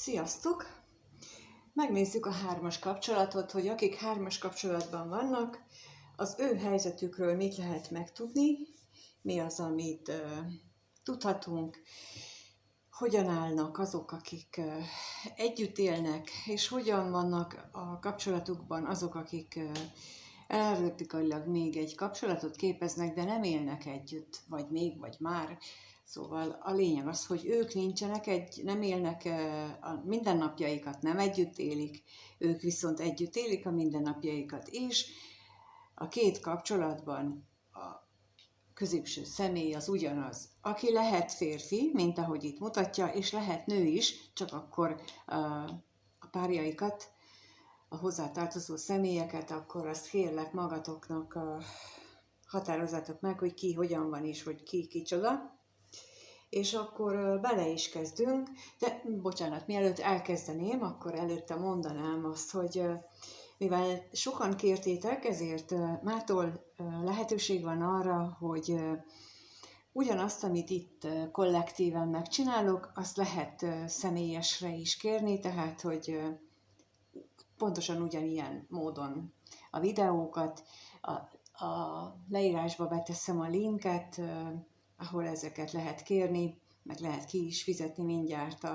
Sziasztok! Megnézzük a hármas kapcsolatot, hogy akik hármas kapcsolatban vannak, az ő helyzetükről mit lehet megtudni, mi az, amit tudhatunk, hogyan állnak azok, akik együtt élnek, és hogyan vannak a kapcsolatukban azok, akik erotikailag még egy kapcsolatot képeznek, de nem élnek együtt, vagy már. Szóval a lényeg az, hogy ők nincsenek nem élnek, a mindennapjaikat nem együtt élik, ők viszont együtt élik a mindennapjaikat, és a két kapcsolatban a középső személy az ugyanaz, aki lehet férfi, mint ahogy itt mutatja, és lehet nő is, csak akkor a párjaikat, a hozzátartozó személyeket, akkor azt kérlek magatoknak határozzátok meg, hogy ki hogyan van és hogy ki kicsoda. És akkor bele is kezdünk, de bocsánat, mielőtt elkezdeném, akkor előtte mondanám azt, hogy mivel sokan kértétek, ezért mától lehetőség van arra, hogy ugyanazt, amit itt kollektíven megcsinálok, azt lehet személyesre is kérni, tehát hogy pontosan ugyanilyen módon a videókat, a leírásba beteszem a linket, ahol ezeket lehet kérni, meg lehet ki is fizetni mindjárt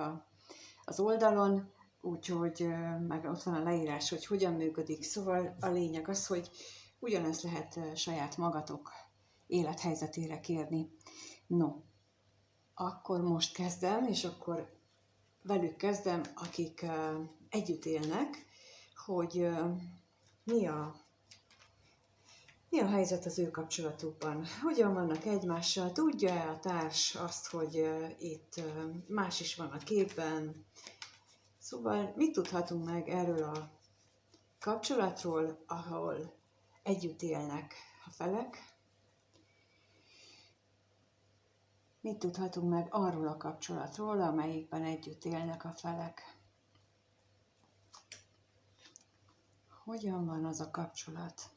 az oldalon, úgyhogy meg ott van a leírás, hogy hogyan működik. Szóval a lényeg az, hogy ugyanezt lehet saját magatok élethelyzetére kérni. No, akkor most kezdem, és akkor velük kezdem, akik együtt élnek, hogy mi a helyzet az ő kapcsolatukban? Hogyan vannak egymással? Tudja-e a társ azt, hogy itt más is van a képben? Szóval mit tudhatunk meg erről a kapcsolatról, ahol együtt élnek a felek? Mit tudhatunk meg arról a kapcsolatról, amelyikben együtt élnek a felek? Hogyan van az a kapcsolat?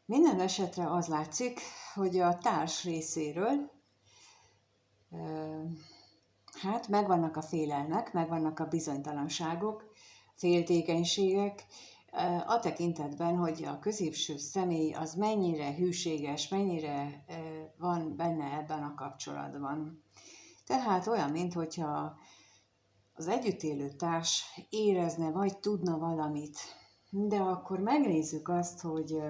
Minden esetre az látszik, hogy a társ részéről hát megvannak a félelmek, megvannak a bizonytalanságok, féltékenységek, a tekintetben, hogy a középső személy az mennyire hűséges, mennyire van benne ebben a kapcsolatban. Tehát olyan, mintha az együtt élő társ érezne, vagy tudna valamit, de akkor megnézzük azt, hogy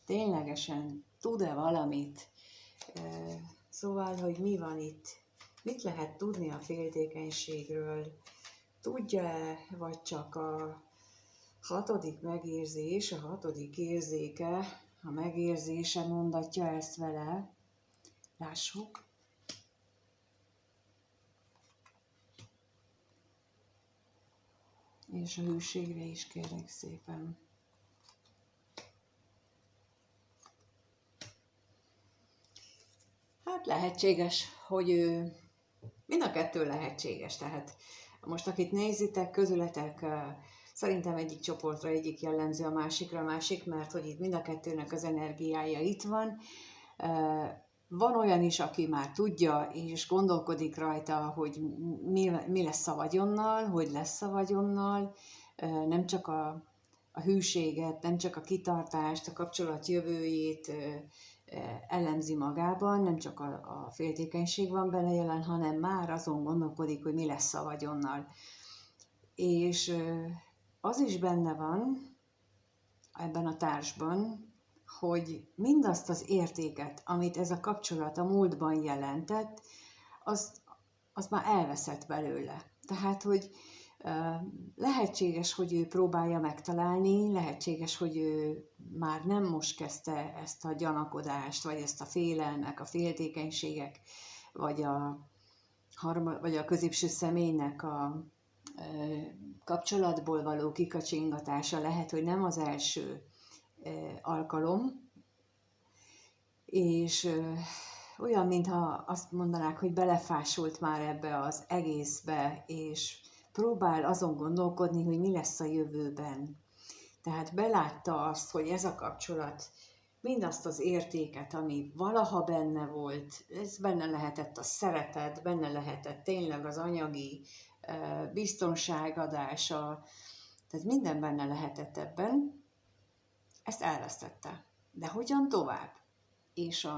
ténylegesen tud-e valamit, szóval, hogy mi van itt, mit lehet tudni a féltékenységről, tudja-e, vagy csak a hatodik megérzés, a hatodik érzéke, a megérzése mondatja ezt vele. Lássuk. És a hűségre is kérlek szépen. Hát lehetséges, hogy mind a kettő lehetséges, tehát most akit nézitek, közületek, szerintem egyik csoportra egyik jellemző, a másikra a másik, mert hogy itt mind a kettőnek az energiája itt van. Van olyan is, aki már tudja, és gondolkodik rajta, hogy mi lesz a vagyonnal, hogy lesz a vagyonnal, nem csak a hűséget, nem csak a kitartást, a kapcsolat jövőjét elemzi magában, nem csak a féltékenység van benne jelen, hanem már azon gondolkodik, hogy mi lesz a vagyonnal. És az is benne van ebben a társban, hogy mindazt az értéket, amit ez a kapcsolat a múltban jelentett, az már elveszett belőle. Tehát, hogy lehetséges, hogy ő próbálja megtalálni, lehetséges, hogy ő már nem most kezdte ezt a gyanakodást, vagy ezt a félelmek, a féltékenységek, vagy a középső személynek a kapcsolatból való kikacsingatása lehet, hogy nem az első alkalom, és olyan, mintha azt mondanák, hogy belefásult már ebbe az egészbe, és próbál azon gondolkodni, hogy mi lesz a jövőben. Tehát belátta azt, hogy ez a kapcsolat mindazt az értéket, ami valaha benne volt, ez benne lehetett a szeretet, benne lehetett tényleg az anyagi biztonságadása, tehát minden benne lehetett ebben, ezt elvesztette. De hogyan tovább? És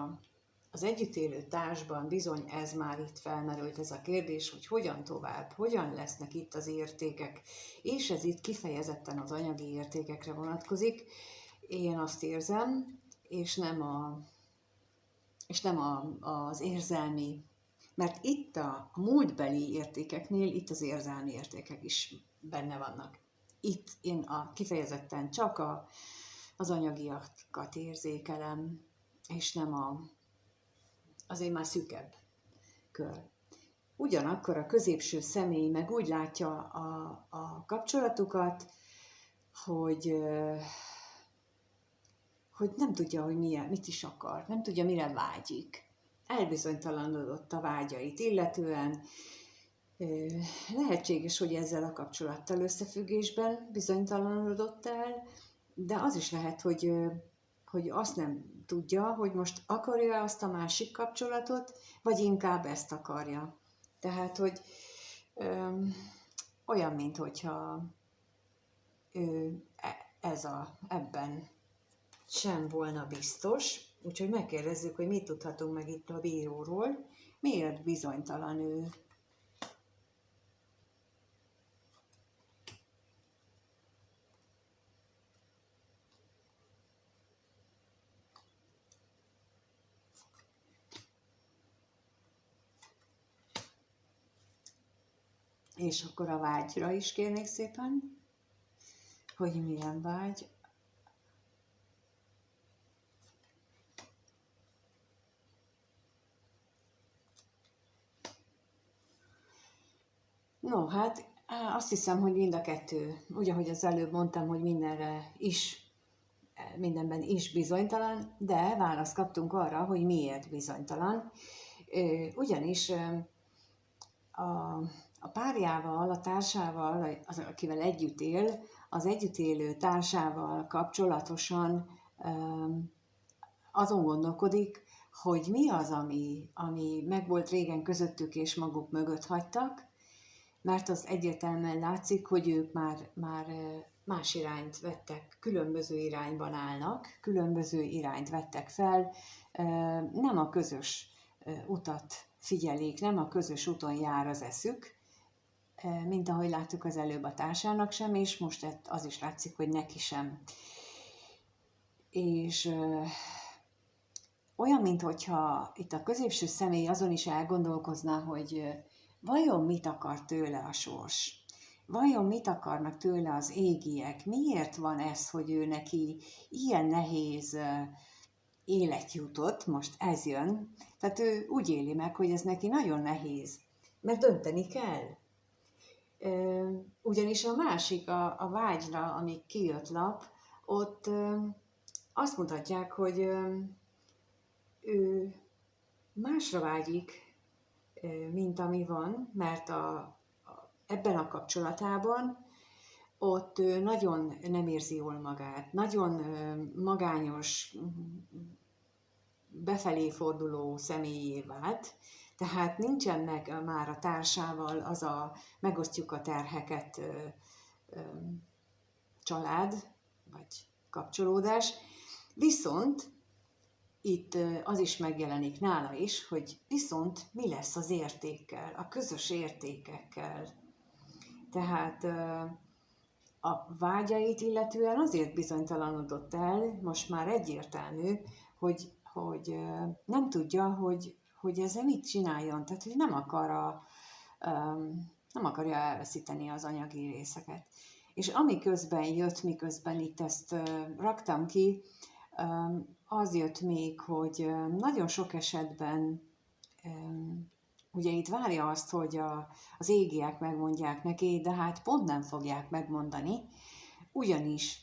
az együtt élő társban bizony ez már itt felmerült ez a kérdés, hogy hogyan tovább, hogyan lesznek itt az értékek, és ez itt kifejezetten az anyagi értékekre vonatkozik. Én azt érzem, és nem az érzelmi, mert itt a múltbeli értékeknél, itt az érzelmi értékek is benne vannak. Itt én kifejezetten csak az anyagiakat érzékelem, és nem azért már szűkebb kör. Ugyanakkor a középső személy meg úgy látja a kapcsolatukat, hogy nem tudja, hogy mit is akar, nem tudja, mire vágyik. Elbizonytalanodott a vágyait illetően. Lehetséges, hogy ezzel a kapcsolattal összefüggésben bizonytalanodott el, de az is lehet, hogy azt nem tudja, hogy most akarja azt a másik kapcsolatot, vagy inkább ezt akarja. Tehát, hogy olyan, minthogyha ebben sem volna biztos, úgyhogy megkérdezzük, hogy mit tudhatunk meg itt a bíróról, miért bizonytalan ő. És akkor a vágyra is kérnék szépen, hogy milyen vágy. No, hát azt hiszem, hogy mind a kettő, úgy, ahogy az előbb mondtam, hogy mindenben is bizonytalan, de választ kaptunk arra, hogy miért bizonytalan. Ugyanis a párjával, a társával, akivel együtt él, az együtt élő társával kapcsolatosan azon gondolkodik, hogy mi az, ami megvolt régen közöttük és maguk mögött hagytak, mert az egyértelműen látszik, hogy ők már más irányt vettek, különböző irányban állnak, különböző irányt vettek fel, nem a közös utat figyelik, nem a közös úton jár az eszük, mint ahogy láttuk az előbb a társának sem, és most az is látszik, hogy neki sem. És olyan, minthogyha itt a középső személy azon is elgondolkozna, hogy vajon mit akar tőle a sors? Vajon mit akarnak tőle az égiek? Miért van ez, hogy ő neki ilyen nehéz élet jutott, most ez jön. Tehát ő úgy éli meg, hogy ez neki nagyon nehéz, mert dönteni kell. Ugyanis a másik, a vágyra, ami kijött lap, ott azt mutatják, hogy ő másra vágyik, mint ami van, mert ebben a kapcsolatában ott nagyon nem érzi jól magát, nagyon magányos, befelé forduló személyé vált, tehát nincsen meg már a társával megosztjuk a terheket család, vagy kapcsolódás, viszont itt az is megjelenik nála is, hogy viszont mi lesz az értékkel, a közös értékekkel. Tehát a vágyait illetően azért bizonytalanodott el, most már egyértelmű, hogy nem tudja, hogy ezzel mit csináljon, tehát hogy nem akarja elveszíteni az anyagi részeket. És amiközben jött, miközben itt ezt raktam ki, az jött még, hogy nagyon sok esetben ugye itt várja azt, hogy az égiek megmondják neki, de hát pont nem fogják megmondani, ugyanis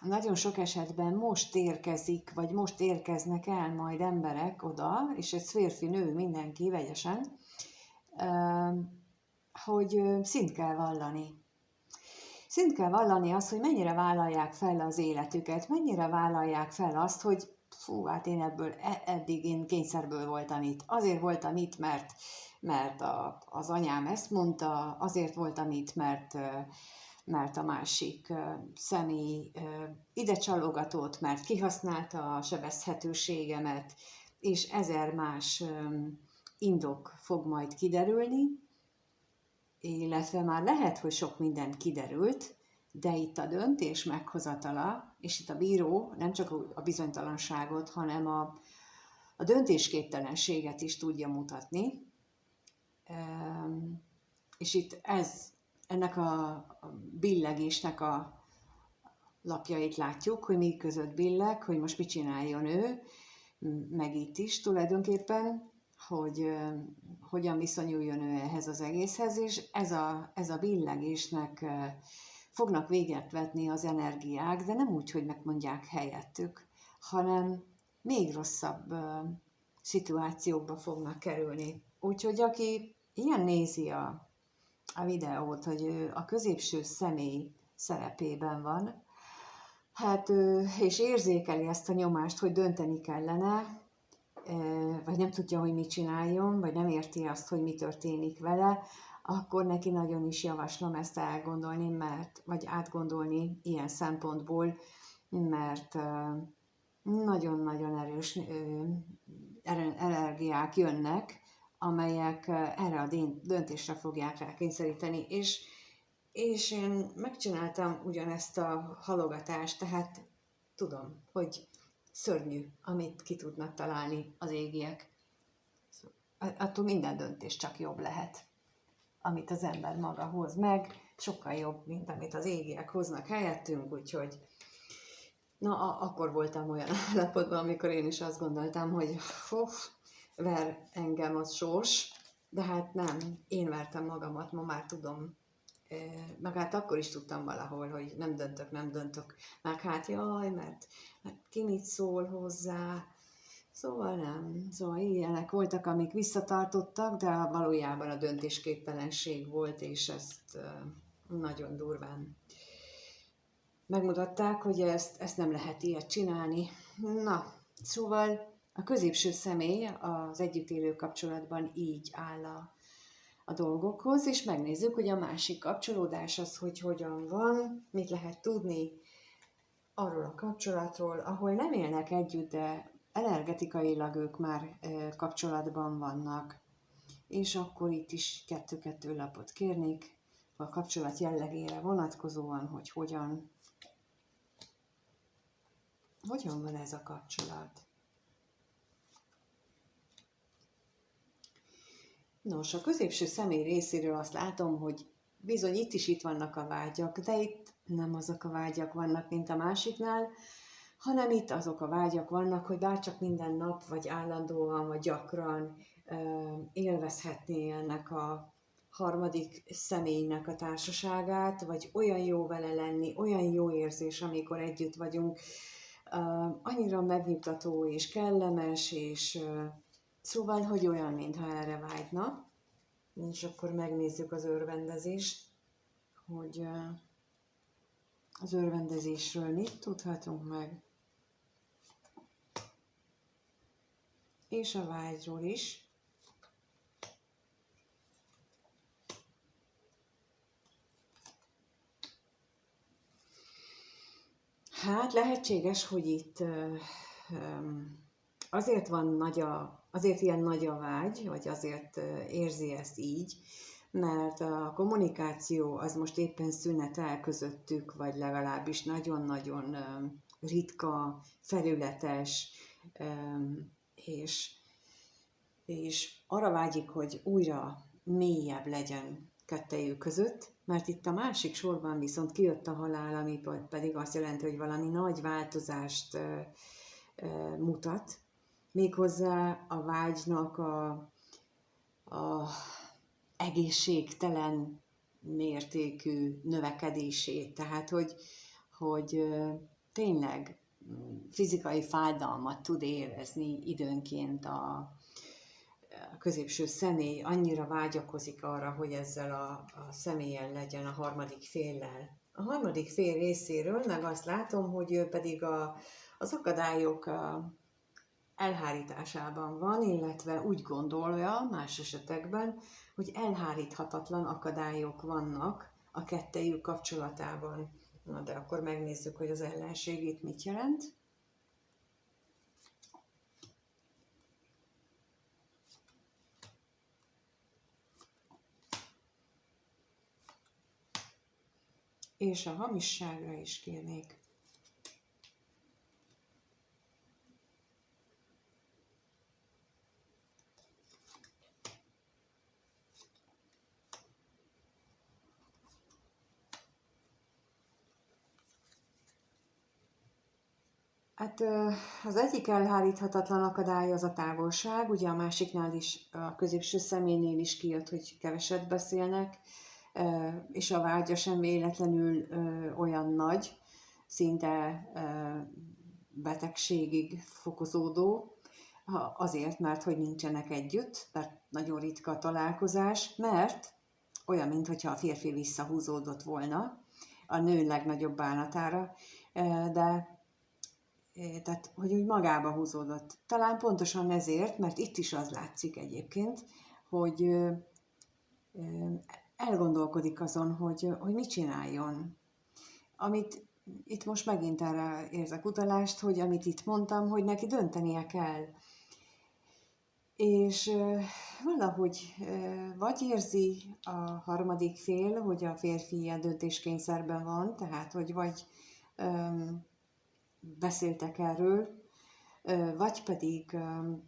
nagyon sok esetben most érkezik, vagy most érkeznek el majd emberek oda, és ez férfi, nő, mindenki vegyesen, hogy szint kell vallani. Szint kell vallani azt, hogy mennyire vállalják fel az életüket, mennyire vállalják fel azt, hogy fú, hát én ebből eddig én kényszerből voltam itt. Azért voltam itt, mert az anyám ezt mondta, azért voltam itt, mert a másik személy ide csalogatott, mert kihasználta a sebezhetőségemet, és ezer más indok fog majd kiderülni, illetve már lehet, hogy sok minden kiderült, de itt a döntés meghozatala, és itt a bíró nem csak a bizonytalanságot, hanem a döntésképtelenséget is tudja mutatni. És itt ennek a billegésnek a lapjait látjuk, hogy mi között billeg, hogy most mit csináljon ő, meg itt is tulajdonképpen, hogy hogyan viszonyuljon ő ehhez az egészhez, és ez a billegésnek fognak véget vetni az energiák, de nem úgy, hogy megmondják helyettük, hanem még rosszabb szituációkba fognak kerülni. Úgyhogy aki ilyen nézi a videót, hogy ő a középső személy szerepében van, hát és érzékeli ezt a nyomást, hogy dönteni kellene, vagy nem tudja, hogy mit csináljon, vagy nem érti azt, hogy mi történik vele, akkor neki nagyon is javaslom ezt elgondolni, vagy átgondolni ilyen szempontból, mert nagyon-nagyon erős energiák jönnek, amelyek erre a döntésre fogják rákényszeríteni, és én megcsináltam ugyanezt a halogatást, tehát tudom, hogy szörnyű, amit ki tudnak találni az égiek. Attól minden döntés csak jobb lehet, amit az ember maga hoz meg, sokkal jobb, mint amit az égiek hoznak helyettünk, úgyhogy akkor voltam olyan állapotban, amikor én is azt gondoltam, hogy ver engem az sors, de hát nem, én vertem magamat, ma már tudom, meg hát akkor is tudtam valahol, hogy nem döntök, meg hát jaj, mert ki mit szól hozzá, szóval nem, szóval ilyenek voltak, amik visszatartottak, de valójában a döntésképtelenség volt, és ezt nagyon durván megmutatták, hogy ezt nem lehet ilyet csinálni. Na, szóval a középső személy az együtt élő kapcsolatban így áll a dolgokhoz, és megnézzük, hogy a másik kapcsolódás az, hogy hogyan van, mit lehet tudni arról a kapcsolatról, ahol nem élnek együtt, de energetikailag ők már kapcsolatban vannak. És akkor itt is 2-2 lapot kérnék a kapcsolat jellegére vonatkozóan, hogy hogyan van ez a kapcsolat. Nos, a középső személy részéről azt látom, hogy bizony itt vannak a vágyak, de itt nem azok a vágyak vannak, mint a másiknál, hanem itt azok a vágyak vannak, hogy bárcsak minden nap, vagy állandóan, vagy gyakran élvezhetné ennek a harmadik személynek a társaságát, vagy olyan jó vele lenni, olyan jó érzés, amikor együtt vagyunk, annyira megnyugtató és kellemes, és szóval, hogy olyan, mintha erre vágyna. És akkor megnézzük az örvendezést, hogy az örvendezésről mit tudhatunk meg. És a vágyról is. Hát lehetséges, hogy itt azért ilyen nagy a vágy, vagy azért érzi ezt így, mert a kommunikáció az most éppen szünetel közöttük, vagy legalábbis nagyon-nagyon ritka, felületes, és arra vágyik, hogy újra mélyebb legyen kettejük között, mert itt a másik sorban viszont kijött a halál, ami pedig azt jelenti, hogy valami nagy változást mutat, méghozzá a vágynak a egészségtelen mértékű növekedését, tehát hogy tényleg fizikai fájdalmat tud érezni időnként a középső személy annyira vágyakozik arra, hogy ezzel a személyen legyen, a harmadik féllel. A harmadik fél részéről meg azt látom, hogy ő pedig az akadályok elhárításában van, illetve úgy gondolja más esetekben, hogy elháríthatatlan akadályok vannak a kettejük kapcsolatában. Na de akkor megnézzük, hogy az ellenség itt mit jelent. És a hamisságra is kérnék. Hát az egyik elháríthatatlan akadály az a távolság, ugye a másiknál is, a középső személynél is kijött, hogy keveset beszélnek, és a vágya sem véletlenül olyan nagy, szinte betegségig fokozódó, azért, mert hogy nincsenek együtt, mert nagyon ritka a találkozás, mert olyan, mintha a férfi visszahúzódott volna a nő legnagyobb bánatára, de tehát, hogy úgy magába húzódott. Talán pontosan ezért, mert itt is az látszik egyébként, hogy elgondolkodik azon, hogy mit csináljon. Amit itt most megint erre érzek utalást, hogy amit itt mondtam, hogy neki döntenie kell. És valahogy vagy érzi a harmadik fél, hogy a férfi ilyen döntéskényszerben van, tehát hogy vagy beszéltek erről, vagy pedig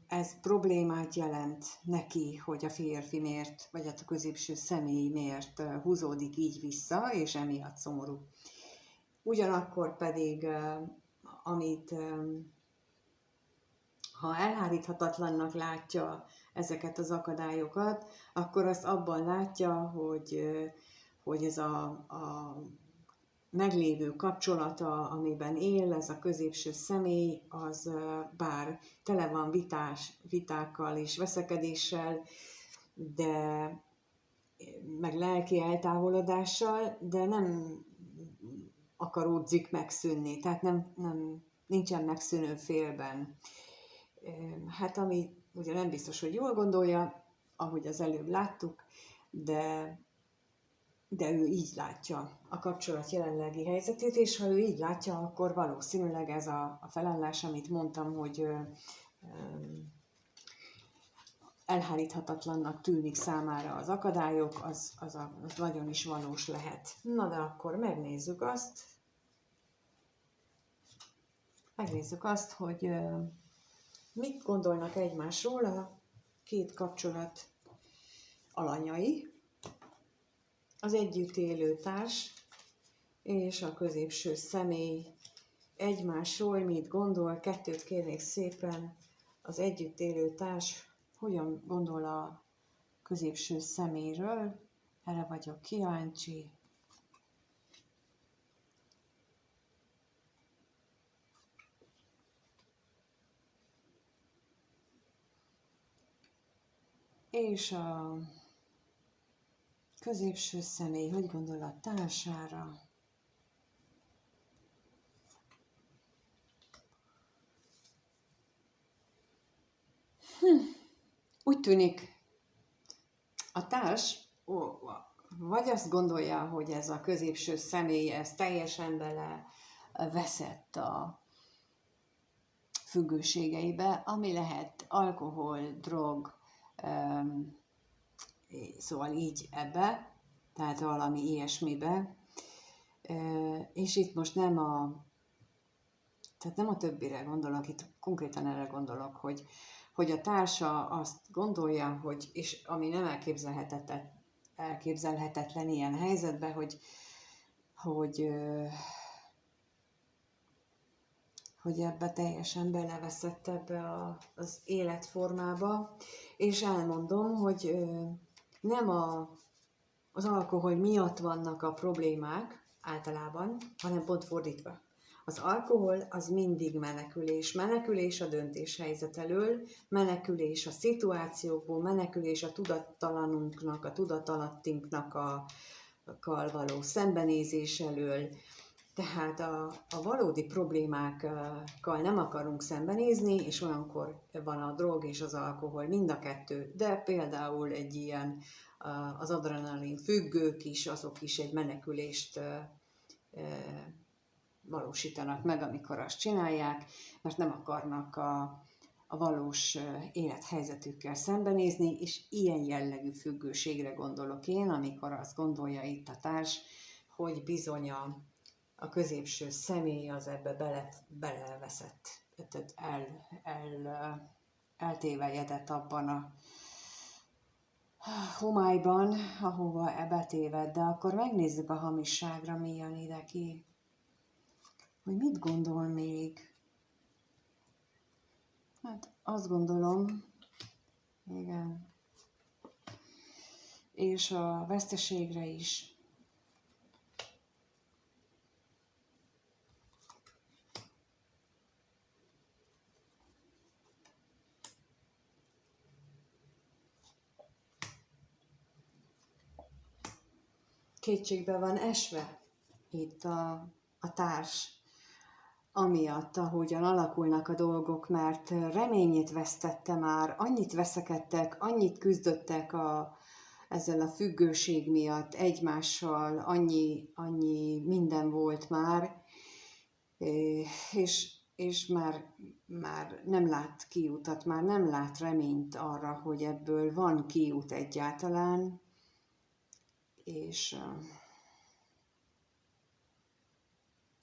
ez problémát jelent neki, hogy a férfi miért, vagy a középső személy miért húzódik így vissza, és emiatt szomorú. Ugyanakkor pedig, amit ha elháríthatatlannak látja ezeket az akadályokat, akkor azt abban látja, hogy ez a meglévő kapcsolata, amiben él ez a középső személy, az bár tele van vitákkal és veszekedéssel, de meg lelki eltávolodással, de nem akaródzik megszűnni, tehát nincsen megszűnő félben. Hát ami ugye nem biztos, hogy jól gondolja, ahogy az előbb láttuk, de ő így látja a kapcsolat jelenlegi helyzetét, és ha ő így látja, akkor valószínűleg ez a felállás, amit mondtam, hogy elháríthatatlannak tűnik számára az akadályok, az nagyon is valós lehet. Na de akkor megnézzük azt, hogy mit gondolnak egymásról a két kapcsolat alanyai, az együtt élő társ és a középső személy egymásról mit gondol. Kettőt kérnék szépen, az együtt élő társ hogyan gondol a középső személyről, erre vagyok kíváncsi. És a középső személy hogy gondol a társára? Úgy tűnik, a társ vagy azt gondolja, hogy ez a középső személy ez teljesen bele veszett a függőségeibe, ami lehet alkohol, drog, szóval így ebbe, tehát valami ilyesmibe. És itt most nem a többire gondolok, itt konkrétan erre gondolok, hogy a társa azt gondolja, és ami nem elképzelhetetlen ilyen helyzetben, hogy ebbe teljesen beleveszett ebbe az életformába, és elmondom, hogy nem az alkohol miatt vannak a problémák általában, hanem pont fordítva. Az alkohol az mindig menekülés. Menekülés a döntéshelyzet elől, menekülés a szituációkból, menekülés a tudattalanunknak, a tudatalattinknak kal való szembenézés elől. Tehát a valódi problémákkal nem akarunk szembenézni, és olyankor van a drog és az alkohol, mind a kettő. De például egy ilyen, az adrenalin függők is, azok is egy menekülést valósítanak meg, amikor azt csinálják, mert nem akarnak a valós élethelyzetükkel szembenézni, és ilyen jellegű függőségre gondolok én, amikor azt gondolja itt a társ, hogy bizony a középső személy az ebbe beleveszett, tehát eltévejedett abban a homályban, ahova betéved, de akkor megnézzük a hamisságra, mi jön ide ki. Hogy mit gondol még? Hát azt gondolom, igen, és a veszteségre is. Kétségbe van esve itt a társ, amiatt, ahogyan alakulnak a dolgok, mert reményét vesztette már, annyit veszekedtek, annyit küzdöttek ezzel a függőség miatt egymással, annyi minden volt már, és már nem lát kiutat, már nem lát reményt arra, hogy ebből van kiút egyáltalán,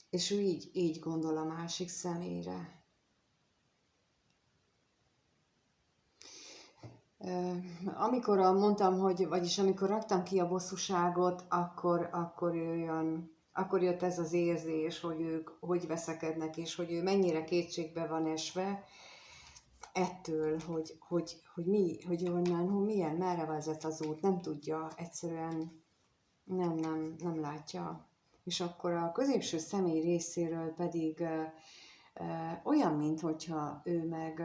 és ő így gondol a másik személyre. Amikor mondtam, vagyis amikor raktam ki a bosszúságot, akkor jött ez az érzés, hogy ők hogy veszekednek, és hogy ő mennyire kétségbe van esve ettől, hogy onnan, milyen, merre vezet az út, nem tudja, egyszerűen nem látja. És akkor a középső személy részéről pedig olyan, minthogyha ő meg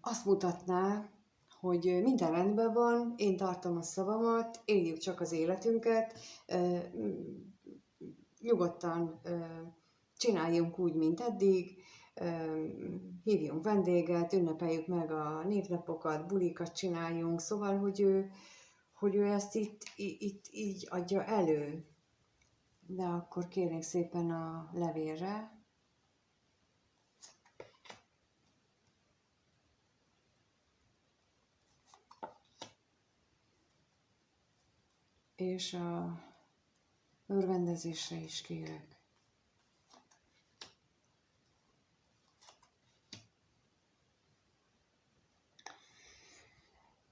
azt mutatná, hogy minden rendben van, én tartom a szavamat, éljük csak az életünket, nyugodtan csináljunk úgy, mint eddig, hívjunk vendéget, ünnepeljük meg a névnapokat, bulikat csináljunk, szóval, hogy ő ezt itt így adja elő. De akkor kérnék szépen a levélre. És a örvendezésre is kérek.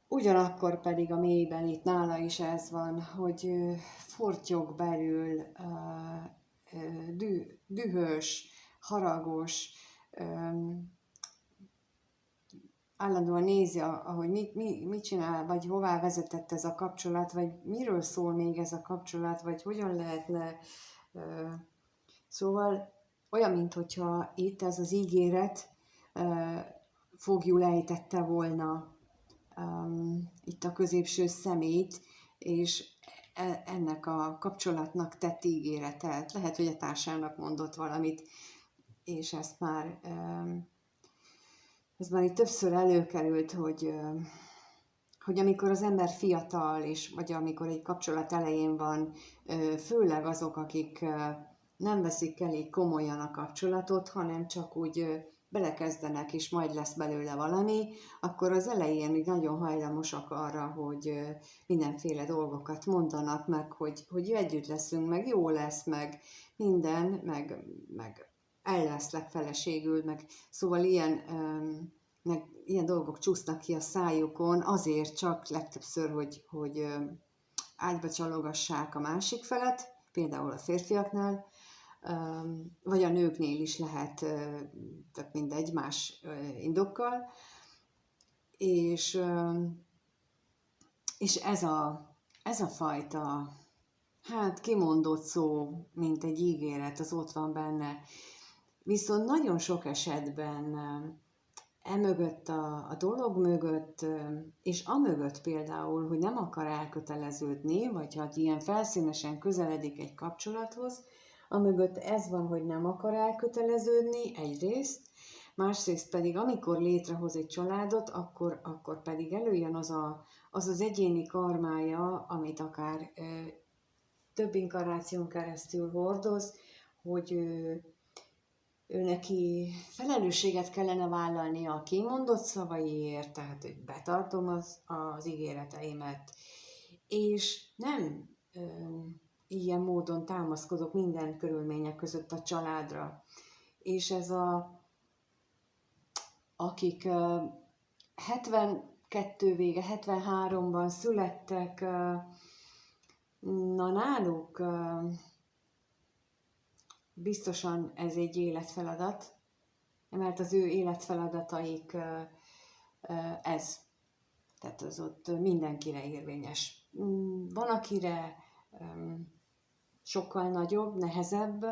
Ugyanakkor pedig a mélyben itt nála is ez van, hogy fortyog belül, dühös, haragos, állandóan nézi, ahogy mit csinál, vagy hová vezetett ez a kapcsolat, vagy miről szól még ez a kapcsolat, vagy hogyan lehetne. Szóval olyan, mintha itt ez az ígéret foglyul ejtette volna itt a középső szemét, és ennek a kapcsolatnak tett ígéretet. Lehet, hogy a társának mondott valamit, és ez már itt többször előkerült, hogy amikor az ember fiatal, vagy amikor egy kapcsolat elején van, főleg azok, akik nem veszik elég komolyan a kapcsolatot, hanem csak úgy belekezdenek, és majd lesz belőle valami, akkor az elején még nagyon hajlamosak arra, hogy mindenféle dolgokat mondanak, meg hogy együtt leszünk, meg jó lesz, meg minden, meg elveszlek feleségül, meg szóval ilyen dolgok csúsznak ki a szájukon, azért csak legtöbbször, hogy ágyba csalogassák a másik felet, például a férfiaknál, vagy a nőknél is lehet, tehát mindegy, más indokkal, és ez a fajta hát kimondott szó, mint egy ígéret, az ott van benne. Viszont nagyon sok esetben emögött a dolog mögött, és amögött például, hogy nem akar elköteleződni, vagy hát ilyen felszínesen közeledik egy kapcsolathoz, amögött ez van, hogy nem akar elköteleződni egyrészt, másrészt pedig amikor létrehoz egy családot, akkor pedig előjön az egyéni karmája, amit akár több inkarnáción keresztül hordoz, hogy ő neki felelősséget kellene vállalnia a kimondott szavaiért, tehát hogy betartom az ígéreteimet, és nem ilyen módon támaszkodok minden körülmények között a családra. És ez akik 72 vége, 73-ban születtek, na náluk biztosan ez egy életfeladat, mert az ő életfeladataik ez. Tehát az ott mindenkire érvényes. Van, akire sokkal nagyobb, nehezebb,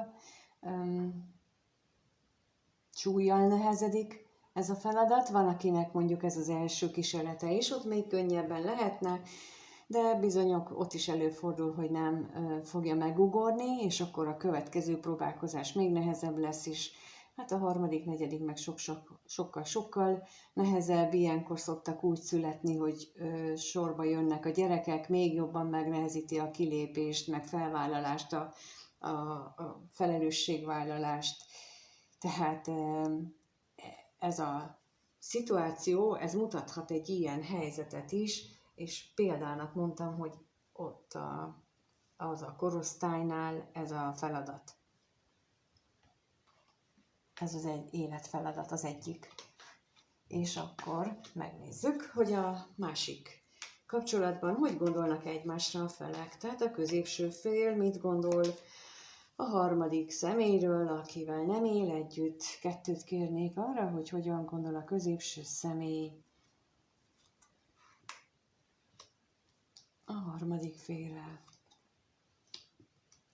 súllyal nehezedik ez a feladat. Van, akinek mondjuk ez az első kísérlete, és ott még könnyebben lehetne, de bizony ott is előfordul, hogy nem fogja megugorni, és akkor a következő próbálkozás még nehezebb lesz is. Hát a harmadik, negyedik meg sokkal nehezebb. Ilyenkor szoktak úgy születni, hogy sorba jönnek a gyerekek, még jobban megnehezíti a kilépést, meg felvállalást, a felelősségvállalást. Tehát ez a szituáció, ez mutathat egy ilyen helyzetet is, és példának mondtam, hogy ott az a korosztálynál ez a feladat. Ez az egy életfeladat az egyik. És akkor megnézzük, hogy a másik kapcsolatban hogy gondolnak egymásra a felek. Tehát a középső fél mit gondol a harmadik személyről, akivel nem él együtt. 2 kérnék arra, hogy hogyan gondol a középső személy a harmadik félrel.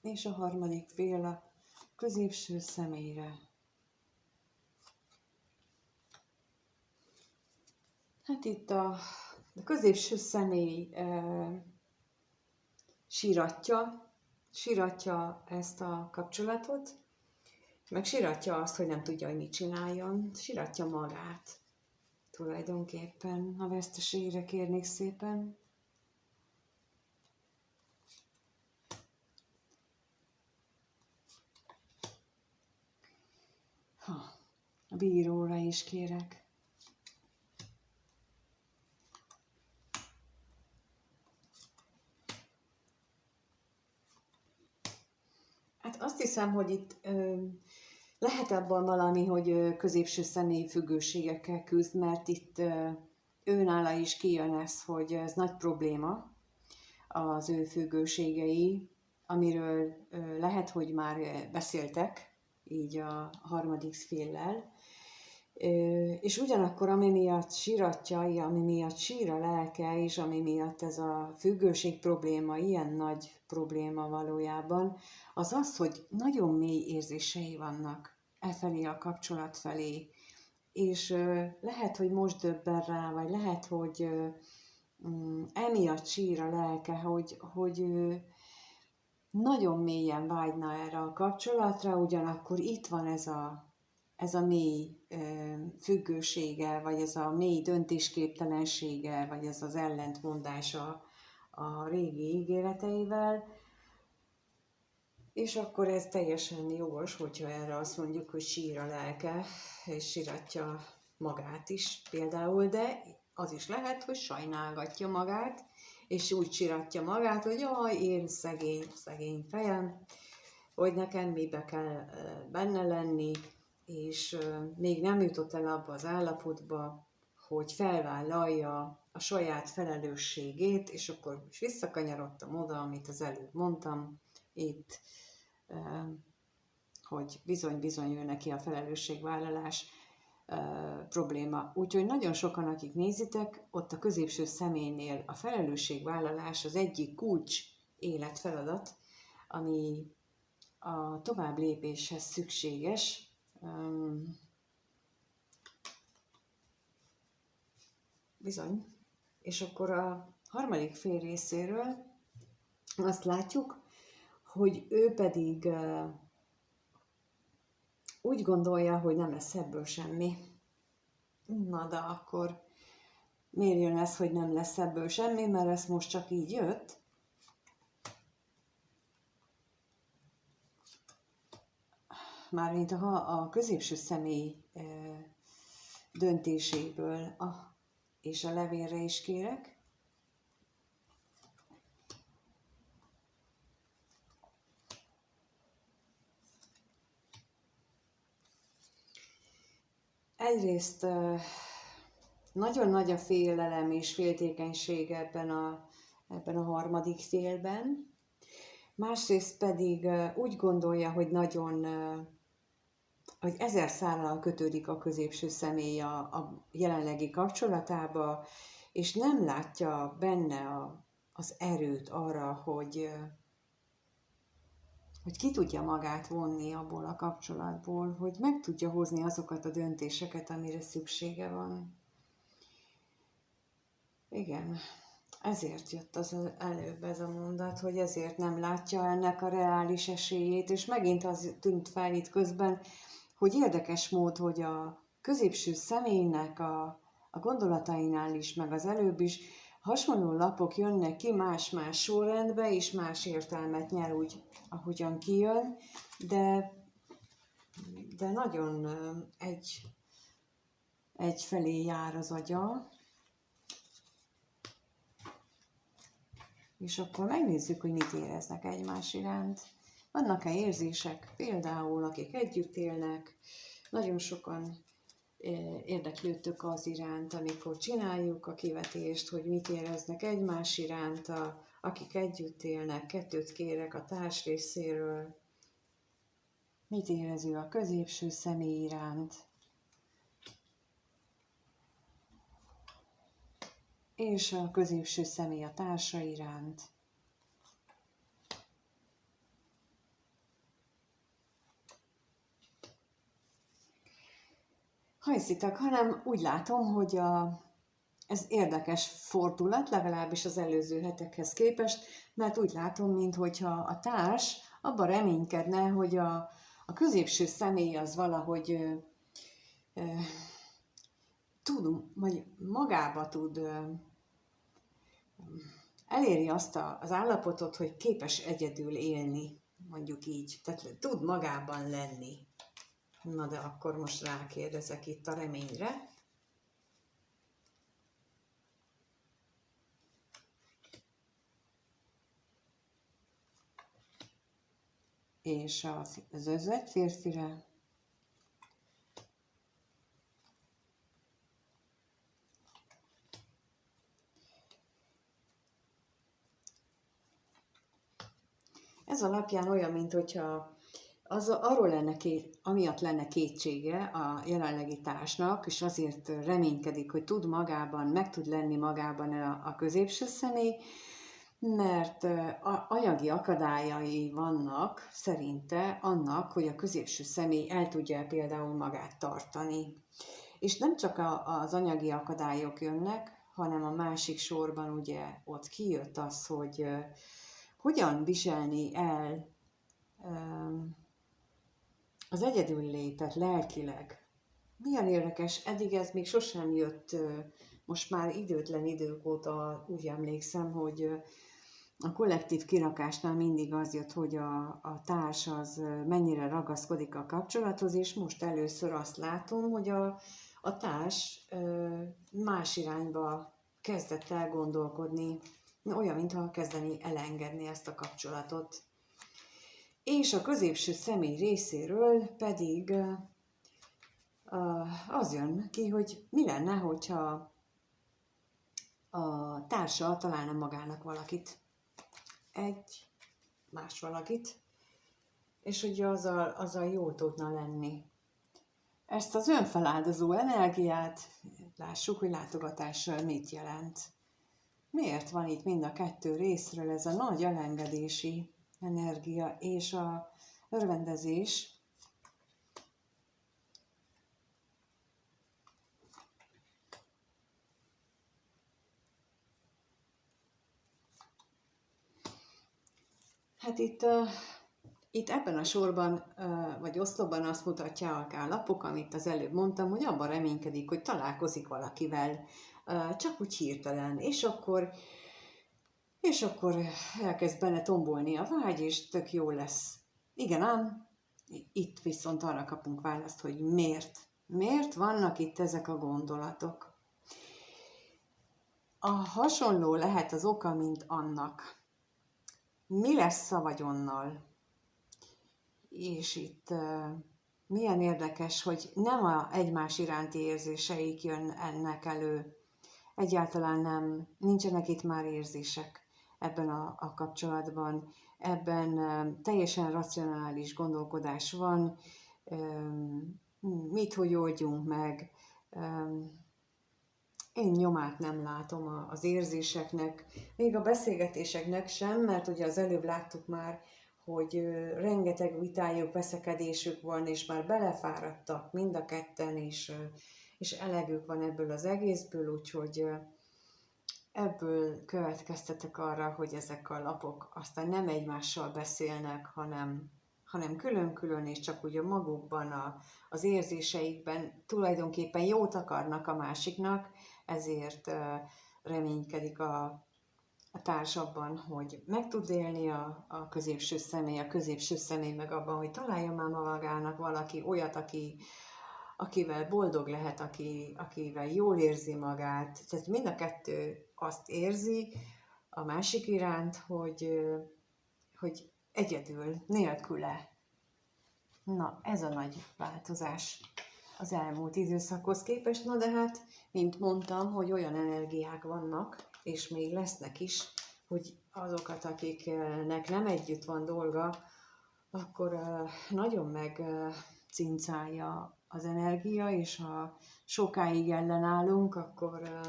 És a harmadik fél a középső személyre. Hát itt a középső személy síratja ezt a kapcsolatot, meg síratja azt, hogy nem tudja, hogy mit csináljon, síratja magát. Tulajdonképpen a veszteségre kérnék szépen. A bíróra is kérek. Hát azt hiszem, hogy itt lehet abban valami, hogy középső személyi függőségekkel küzd, mert itt őnála is kijön ez, hogy ez nagy probléma, az ő függőségei, amiről lehet, hogy már beszéltek, így a harmadik féllel, és ugyanakkor ami miatt síratja, ami miatt sír a lelke, és ami miatt ez a függőség probléma, ilyen nagy probléma valójában, az az, hogy nagyon mély érzései vannak efelé a kapcsolat felé, és lehet, hogy most döbben rá, vagy lehet, hogy emiatt sír a lelke, hogy nagyon mélyen vágyna erre a kapcsolatra, ugyanakkor itt van ez a mély függősége, vagy ez a mély döntésképtelensége, vagy ez az ellentmondása a régi ígéreteivel, és akkor ez teljesen jogos, hogyha erre azt mondjuk, hogy sír a lelke, és síratja magát is például, de az is lehet, hogy sajnálgatja magát, és úgy síratja magát, hogy jaj, én szegény fejem, hogy nekem mibe kell benne lenni, és még nem jutott el abba az állapotba, hogy felvállalja a saját felelősségét, és akkor is visszakanyarodtam oda, amit az előbb mondtam, itt, hogy bizony ő neki a felelősségvállalás probléma. Úgyhogy nagyon sokan, akik nézitek, ott a középső személynél a felelősségvállalás az egyik kulcs életfeladat, ami a tovább lépéshez szükséges. Bizony. És akkor a harmadik fél részéről azt látjuk, hogy ő pedig úgy gondolja, hogy nem lesz ebből semmi. Na de akkor miért jön ez, hogy nem lesz ebből semmi, mert ez most csak így jött? Mármint a középső személy döntéséből, és a levélre is kérek. Egyrészt nagyon nagy a félelem és féltékenység ebben a harmadik félben, másrészt pedig úgy gondolja, hogy hogy 1000 szállal kötődik a középső személy a jelenlegi kapcsolatába, és nem látja benne az erőt arra, hogy ki tudja magát vonni abból a kapcsolatból, hogy meg tudja hozni azokat a döntéseket, amire szüksége van. Igen, ezért jött előbb ez a mondat, hogy ezért nem látja ennek a reális esélyét, és megint az tűnt fel itt közben, hogy érdekes mód, hogy a középső személynek a gondolatainál is, meg az előbb is hasonló lapok jönnek ki más-más sorrendbe, és más értelmet nyer úgy, ahogyan kijön, de nagyon egyfelé jár az agya. És akkor megnézzük, hogy mit éreznek egymás iránt. Vannak-e érzések, például akik együtt élnek, nagyon sokan érdeklődtök az iránt, amikor csináljuk a kivetést, hogy mit éreznek egymás iránt, akik együtt élnek, 2 kérek a társ részéről. Mit érez ő a középső személy iránt? És a középső személy a társa iránt. Ha hiszitek, hanem úgy látom, hogy ez érdekes fordulat, legalábbis az előző hetekhez képest, mert úgy látom, minthogyha a társ abban reménykedne, hogy a középső személy az valahogy vagy magába tud eléri azt az állapotot, hogy képes egyedül élni, mondjuk így, tehát tud magában lenni. Na de akkor most rákérdezek itt a reményre. És az özvegy férfire. Ez alapján olyan, mintha arról lenne amiatt lenne kétsége a jelenlegi társnak, és azért reménykedik, hogy meg tud lenni magában a középső személy, mert anyagi akadályai vannak szerinte annak, hogy a középső személy el tudja például magát tartani. És nem csak az anyagi akadályok jönnek, hanem a másik sorban ugye ott kijött az, hogy hogyan viselni el az egyedüllétet lelkileg. Milyen érdekes, eddig ez még sosem jött, most már időtlen idők óta úgy emlékszem, hogy a kollektív kirakásnál mindig az jött, hogy a társ az mennyire ragaszkodik a kapcsolathoz, és most először azt látom, hogy a társ más irányba kezdett el gondolkodni, olyan, mintha kezdeni elengedni ezt a kapcsolatot. És a középső személy részéről pedig az jön ki, hogy mi lenne, hogyha a társa találna magának valakit, más valakit, és hogy azzal jó tudna lenni. Ezt az önfeláldozó energiát lássuk, hogy látogatással mit jelent. Miért van itt mind a 2 részről ez a nagy elengedési energia és a örvendezés. Hát itt ebben a sorban, vagy oszlopban azt mutatják a lapok, amit az előbb mondtam, hogy abban reménykedik, hogy találkozik valakivel, csak úgy hirtelen, és akkor elkezd benne tombolni a vágy, és tök jó lesz. Igen ám, itt viszont arra kapunk választ, hogy miért. Miért vannak itt ezek a gondolatok? A hasonló lehet az oka, mint annak. Mi lesz a vagyonnal? És itt milyen érdekes, hogy nem a egymás iránti érzéseik jönnek elő. Egyáltalán nem, nincsenek itt már érzések ebben a kapcsolatban. Ebben teljesen racionális gondolkodás van, mit, hogy oldjunk meg. Én nyomát nem látom az érzéseknek, még a beszélgetéseknek sem, mert ugye az előbb láttuk már, hogy rengeteg vitájuk, veszekedésük van, és már belefáradtak mind a ketten, és elegük van ebből az egészből, úgyhogy ebből következtetek arra, hogy ezek a lapok aztán nem egymással beszélnek, hanem külön-külön, és csak ugye magukban, az érzéseikben tulajdonképpen jót akarnak a másiknak, ezért reménykedik a társabban, hogy meg tud élni a középső személy meg abban, hogy találja már magának valaki olyat, akivel boldog lehet, akivel jól érzi magát. Tehát mind a kettő azt érzi a másik iránt, hogy egyedül, nélküle. Na, ez a nagy változás az elmúlt időszakhoz képest. Na de hát, mint mondtam, hogy olyan energiák vannak, és még lesznek is, hogy azokat, akiknek nem együtt van dolga, akkor nagyon megcincálja az energia, és ha sokáig ellenállunk, akkor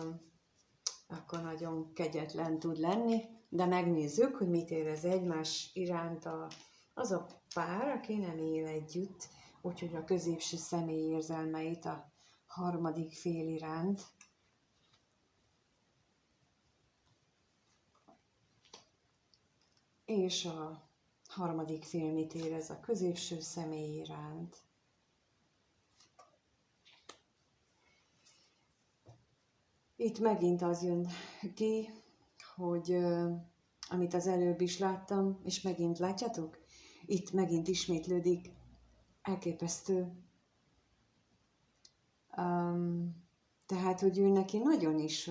nagyon kegyetlen tud lenni, de megnézzük, hogy mit érez egymás iránt az a pár, aki nem él együtt, úgyhogy a középső személy érzelmeit a harmadik fél iránt. És a harmadik fél mit érez a középső személy iránt. Itt megint az jön ki, hogy amit az előbb is láttam, és megint látjátok? Itt megint ismétlődik, elképesztő. Tehát, hogy ő neki nagyon is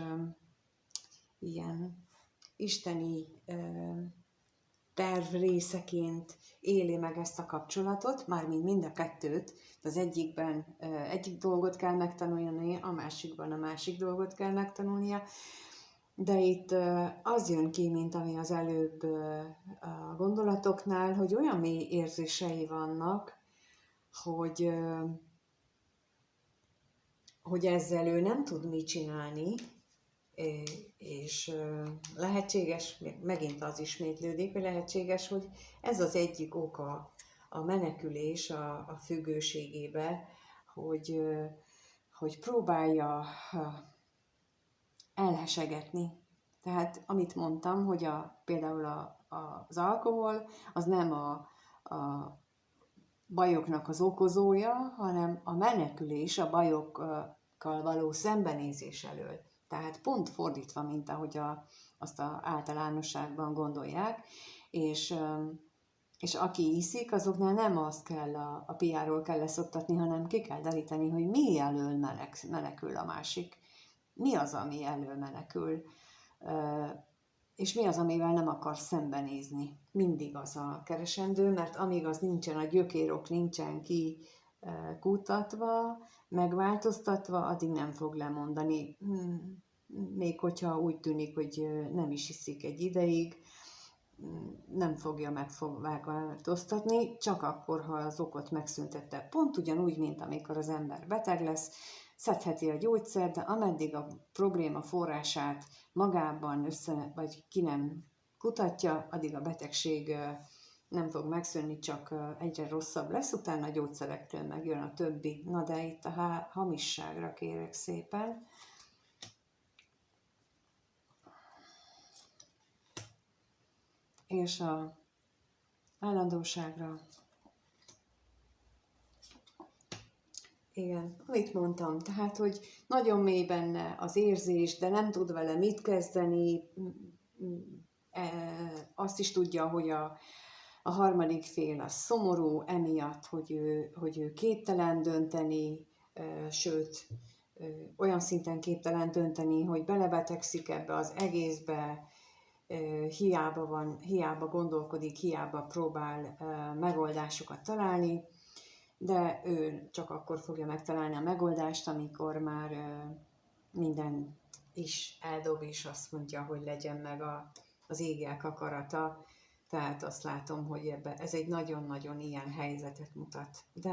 ilyen isteni terv részeként éli meg ezt a kapcsolatot, mármint mind a kettőt. Az egyikben egyik dolgot kell megtanulnia, a másikban a másik dolgot kell megtanulnia. De itt az jön ki, mint ami az előbb a gondolatoknál, hogy olyan mély érzései vannak, hogy ezzel ő nem tud mit csinálni, és lehetséges, megint az ismétlődik, hogy lehetséges, hogy ez az egyik oka a menekülés a függőségébe, hogy próbálja elhesegetni. Tehát amit mondtam, hogy például az alkohol az nem a bajoknak az okozója, hanem a menekülés a bajokkal való szembenézés elől. Tehát pont fordítva, mint ahogy azt általánosságban gondolják, és aki iszik, azoknál nem azt kell a piáról kell leszoktatni, hanem ki kell deríteni, hogy mi elől menekül a másik. Mi az, ami elől menekül, és mi az, amivel nem akar szembenézni. Mindig az a keresendő, mert amíg az nincsen, a gyökérok nincsen kikutatva, megváltoztatva, addig nem fog lemondani. Még hogyha úgy tűnik, hogy nem is iszik egy ideig, nem fogja megváltoztatni, csak akkor, ha az okot megszüntette. Pont ugyanúgy, mint amikor az ember beteg lesz, szedheti a gyógyszert, de ameddig a probléma forrását magában vagy ki nem kutatja, addig a betegség nem fog megszűnni, csak egyre rosszabb lesz, utána a gyógyszerektől megjön a többi. Na de itt a hamisságra kérek szépen. És a állandóságra. Igen, amit mondtam, tehát, hogy nagyon mély benne az érzés, de nem tud vele mit kezdeni. Azt is tudja, hogy a harmadik fél az szomorú, emiatt, hogy ő képtelen dönteni, sőt, olyan szinten képtelen dönteni, hogy belebetegszik ebbe az egészbe, hiába gondolkodik, hiába próbál megoldásokat találni, de ő csak akkor fogja megtalálni a megoldást, amikor már minden is eldob, és azt mondja, hogy legyen meg az égiek akarata. Tehát azt látom, hogy ez egy nagyon-nagyon ilyen helyzetet mutat. De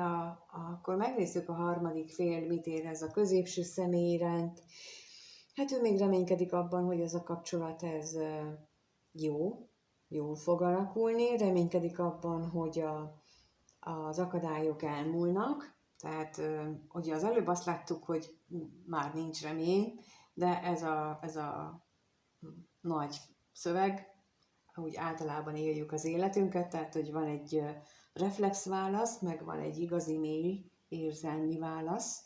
akkor megnézzük a harmadik fél, mit érez a középső személy iránt. Hát ő még reménykedik abban, hogy ez a kapcsolat, ez jól fog alakulni, reménykedik abban, hogy az akadályok elmúlnak, tehát ugye az előbb azt láttuk, hogy már nincs remény, de ez a nagy szöveg, úgy általában éljük az életünket, tehát hogy van egy reflex válasz, meg van egy igazi mély érzelmi válasz,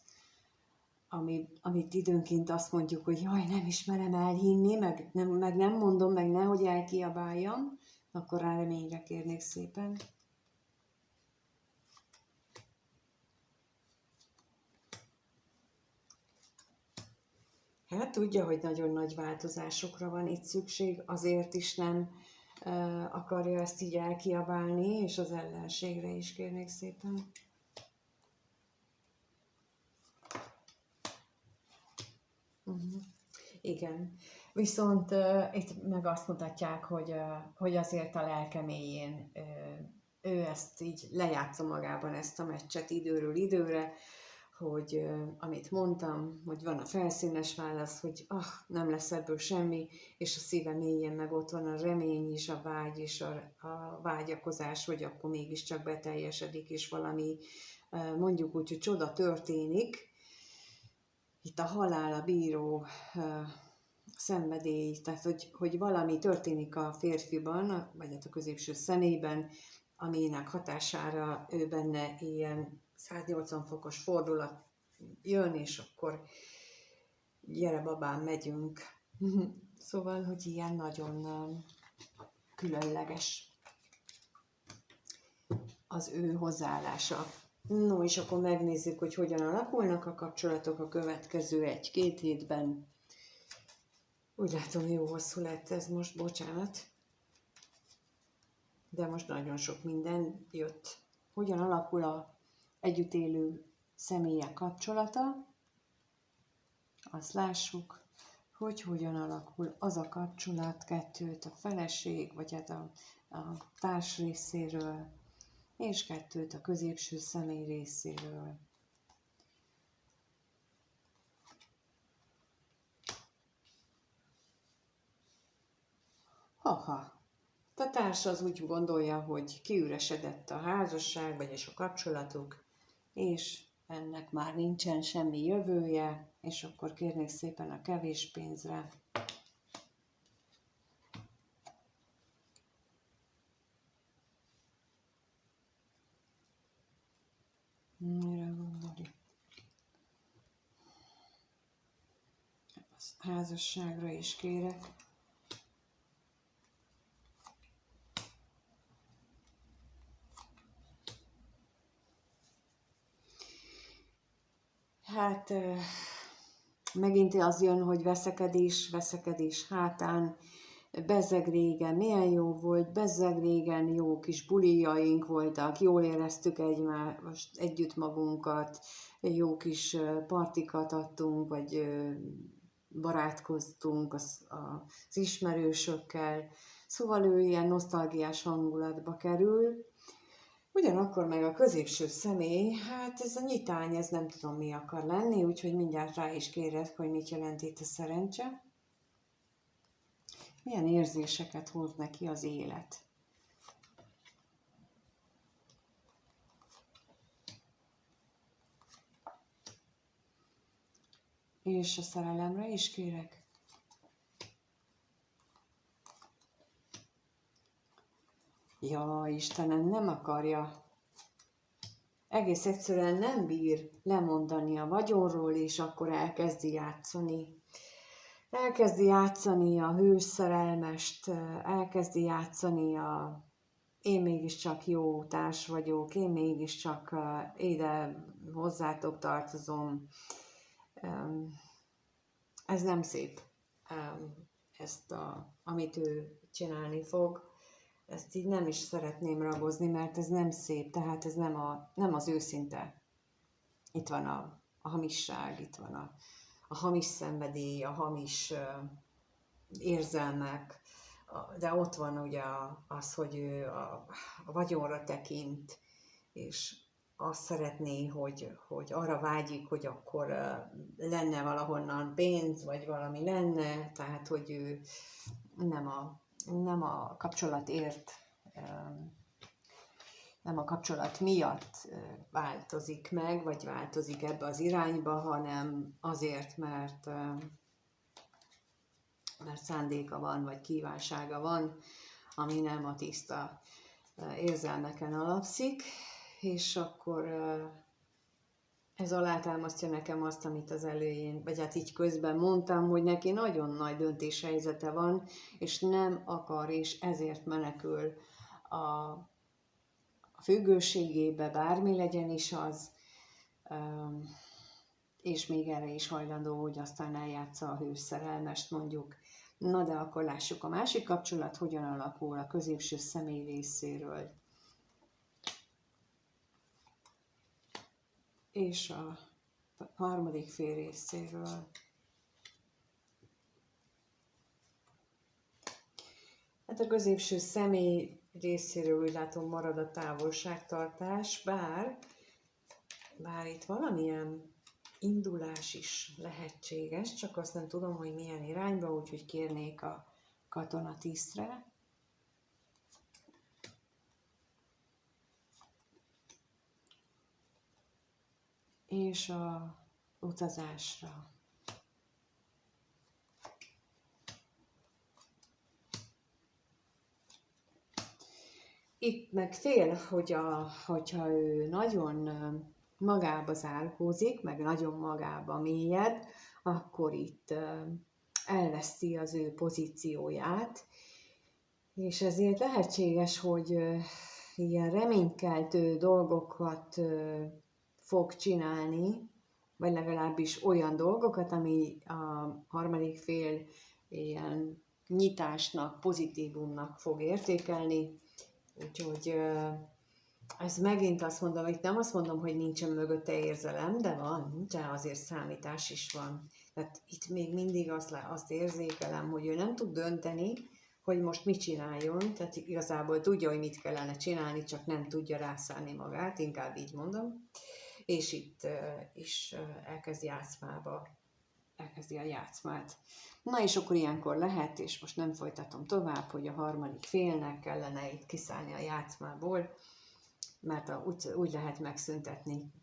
amit időnként azt mondjuk, hogy jaj, nem ismerem elhinni, meg nem mondom, meg nehogy elkiabáljam, akkor rá reményre kérnék szépen. Hát tudja, hogy nagyon nagy változásokra van itt szükség, azért is nem akarja ezt így elkiabálni, és az ellenségre is kérnék szépen. Igen. Viszont itt meg azt mutatják, hogy azért a lelke mélyén ő ezt így lejátsza magában, ezt a meccset időről időre, hogy amit mondtam, hogy van a felszínes válasz, hogy nem lesz ebből semmi, és a szíve mélyén meg ott van a remény és a vágy és a vágyakozás, hogy akkor mégiscsak beteljesedik, és valami, mondjuk úgy, hogy csoda történik. Itt a halál, a bíró, szenvedély, tehát hogy valami történik a férfiban, vagy hát a középső személyben, aminek hatására ő benne ilyen 180 fokos fordulat jön, és akkor gyere babám, megyünk. Szóval, hogy ilyen nagyon különleges az ő hozzáállása. No, és akkor megnézzük, hogy hogyan alakulnak a kapcsolatok a következő 1-2 hétben. Úgy látom, jó hosszú lett ez most, bocsánat. De most nagyon sok minden jött. Hogyan alakul a együtt élő személyek kapcsolata? Azt lássuk, hogy hogyan alakul az a kapcsolat, 2 a feleség, vagy hát a társ részéről, és 2 a középső személy részéről. A társ az úgy gondolja, hogy kiüresedett a házasság, vagyis a kapcsolatuk, és ennek már nincsen semmi jövője, és akkor kérnék szépen a kevés pénzre. Mire gondolni? A házasságra is kérek. Hát megint az jön, hogy veszekedés hátán, bezzeg régen milyen jó volt, bezzeg régen jó kis bulijaink voltak, jól éreztük egymást, együtt magunkat, jó kis partikat adtunk, vagy barátkoztunk az ismerősökkel, szóval ő ilyen nosztalgiás hangulatba kerül. Ugyanakkor meg a középső személy, hát ez a nyitány, ez nem tudom mi akar lenni, úgyhogy mindjárt rá is kérek, hogy mit jelent itt a szerencse. Milyen érzéseket hoz neki az élet? És a szerelemre is kérek. Ja, Istenem, nem akarja. Egész egyszerűen nem bír lemondani a vagyonról, és akkor elkezdi játszani. Elkezdi játszani a hős szerelmest, elkezdi játszani a én mégiscsak jó társ vagyok, én mégiscsak ide hozzátok tartozom. Ez nem szép, amit ő csinálni fog. Ezt így nem is szeretném ragozni, mert ez nem szép, tehát ez nem az őszinte. Itt van a hamisság, itt van a hamis szenvedély, a hamis érzelmek, de ott van ugye az, hogy ő a vagyonra tekint, és azt szeretné, hogy arra vágyik, hogy akkor lenne valahonnan pénz, vagy valami lenne, tehát hogy ő nem a kapcsolatért, nem a kapcsolat miatt változik meg, vagy változik ebbe az irányba, hanem azért, mert szándéka van, vagy kívánsága van, ami nem a tiszta érzelmeken alapszik, és akkor ez alátámasztja nekem azt, amit az elején, vagy hát így közben mondtam, hogy neki nagyon nagy döntéshelyzete van, és nem akar, és ezért menekül a függőségébe, bármi legyen is az, és még erre is hajlandó, hogy aztán eljátsza a hős szerelmest mondjuk. Na de akkor lássuk a másik kapcsolat, hogyan alakul a középső személy részéről. És a harmadik fél részéről. Hát a középső személy részéről úgy látom marad a távolságtartás, bár itt valamilyen indulás is lehetséges, csak azt nem tudom, hogy milyen irányba, úgyhogy kérnék a katonatisztre. És a utazásra. Itt meg fél, hogyha ő nagyon magába zárkózik, meg nagyon magába mélyed, akkor itt elveszti az ő pozícióját, és ezért lehetséges, hogy ilyen reménykeltő dolgokat fog csinálni, vagy legalábbis olyan dolgokat, ami a harmadik fél ilyen nyitásnak, pozitívumnak fog értékelni. Úgyhogy ez megint azt mondom, itt nem azt mondom, hogy nincsen mögötte érzelem, de van, de azért számítás is van. Tehát itt még mindig azt érzékelem, hogy ő nem tud dönteni, hogy most mit csináljon, tehát igazából tudja, hogy mit kellene csinálni, csak nem tudja rászállni magát, inkább így mondom. És itt is elkezdi a játszmát. Na és akkor ilyenkor lehet, és most nem folytatom tovább, hogy a harmadik félnek kellene itt kiszállni a játszmából, mert úgy lehet megszüntetni.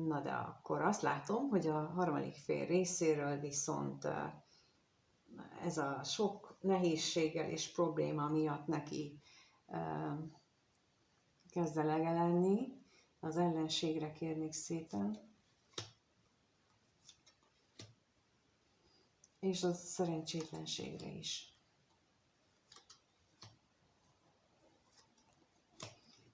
Na de akkor azt látom, hogy a harmadik fél részéről viszont ez a sok nehézséggel és probléma miatt neki kezd elege lenni. Az ellenségre kérnék szépen. És a szerencsétlenségre is.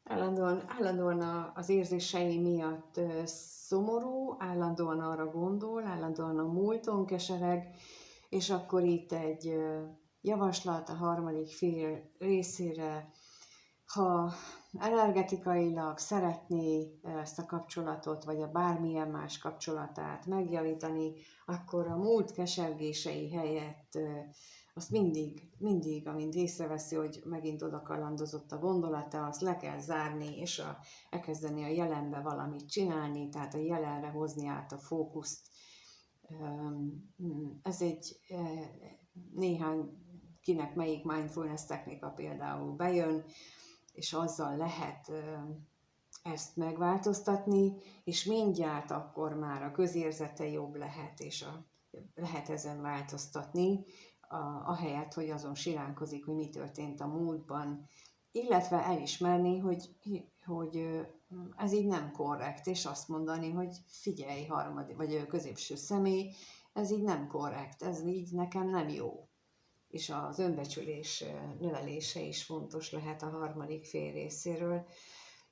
Állandóan az érzései miatt szomorú, állandóan arra gondol, állandóan a múlton kesereg, és akkor itt egy javaslat a harmadik fél részére, ha energetikailag szeretné ezt a kapcsolatot, vagy a bármilyen más kapcsolatát megjavítani, akkor a múlt kesergései helyett azt mindig, amint észreveszi, hogy megint oda kalandozott a gondolata, azt le kell zárni, és elkezdeni a jelenbe valamit csinálni, tehát a jelenre hozni át a fókuszt. Ez egy néhány, kinek melyik mindfulness technika például bejön, és azzal lehet ezt megváltoztatni, és mindjárt akkor már a közérzete jobb lehet, és lehet ezen változtatni, ahelyett, hogy azon siránkozik, hogy mi történt a múltban, illetve elismerni, hogy ez így nem korrekt, és azt mondani, hogy figyelj, harmadik, vagy középső személy, ez így nem korrekt, ez így nekem nem jó. És az önbecsülés növelése is fontos lehet a harmadik fél részéről.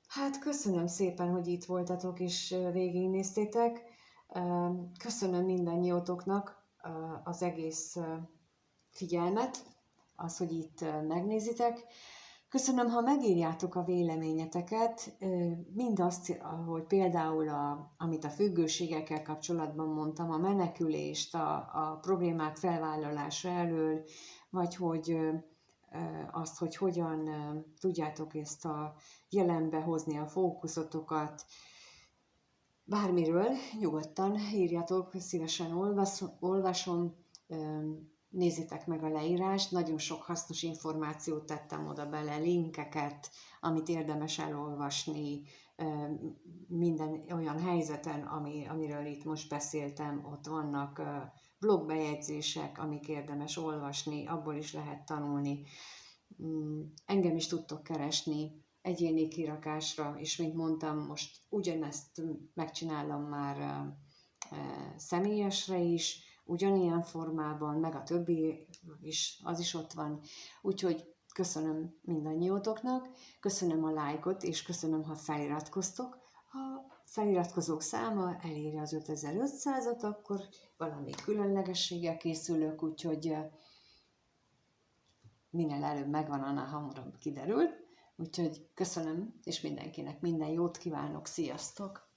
Hát köszönöm szépen, hogy itt voltatok és végignéztétek. Köszönöm mindannyiótoknak az egész figyelmet, az, hogy itt megnézitek. Köszönöm, ha megírjátok a véleményeteket, mindazt, hogy például, amit a függőségekkel kapcsolatban mondtam, a menekülést, a problémák felvállalása elől, vagy hogy azt, hogy hogyan tudjátok ezt a jelenbe hozni a fókuszotokat, bármiről nyugodtan írjatok, szívesen olvasom, nézzétek meg a leírást, nagyon sok hasznos információt tettem oda bele, linkeket, amit érdemes elolvasni, minden olyan helyzeten, amiről itt most beszéltem, ott vannak blogbejegyzések, amik érdemes olvasni, abból is lehet tanulni. Engem is tudtok keresni egyéni kirakásra, és mint mondtam, most ugyanezt megcsinálom már személyesre is, ugyanilyen formában, meg a többi is, az is ott van. Úgyhogy köszönöm mindannyiótoknak, köszönöm a lájkot, és köszönöm, ha feliratkoztok. Ha feliratkozók száma eléri az 5500-at, akkor valami különlegességgel készülök, úgyhogy minél előbb megvan, annál hamarabb kiderül. Úgyhogy köszönöm, és mindenkinek minden jót kívánok, sziasztok!